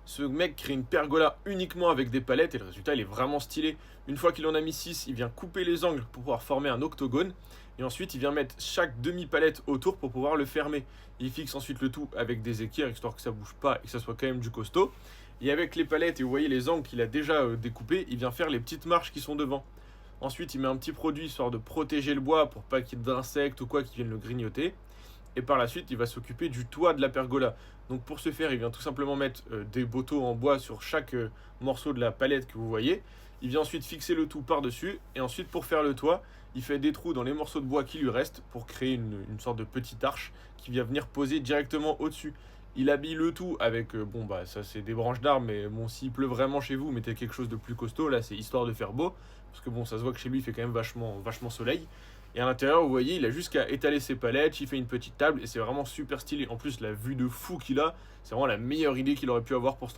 Ce mec crée une pergola uniquement avec des palettes et le résultat il est vraiment stylé. Une fois qu'il en a mis 6, il vient couper les angles pour pouvoir former un octogone. Et ensuite il vient mettre chaque demi-palette autour pour pouvoir le fermer. Il fixe ensuite le tout avec des équerres histoire que ça bouge pas et que ça soit quand même du costaud. Et avec les palettes et vous voyez les angles qu'il a déjà découpés, il vient faire les petites marches qui sont devant. Ensuite il met un petit produit histoire de protéger le bois pour pas qu'il y ait d'insectes ou quoi qui viennent le grignoter. Et par la suite, il va s'occuper du toit de la pergola. Donc pour ce faire, il vient tout simplement mettre des boteaux en bois sur chaque morceau de la palette que vous voyez. Il vient ensuite fixer le tout par-dessus. Et ensuite, pour faire le toit, il fait des trous dans les morceaux de bois qui lui restent pour créer une sorte de petite arche qui vient venir poser directement au-dessus. Il habille le tout avec, bon bah ça c'est des branches d'arbres, mais bon s'il pleut vraiment chez vous, mettez quelque chose de plus costaud, là c'est histoire de faire beau, parce que bon ça se voit que chez lui il fait quand même vachement soleil. Et à l'intérieur, vous voyez, il a juste qu'à étaler ses palettes, il fait une petite table et c'est vraiment super stylé. En plus, la vue de fou qu'il a, c'est vraiment la meilleure idée qu'il aurait pu avoir pour ce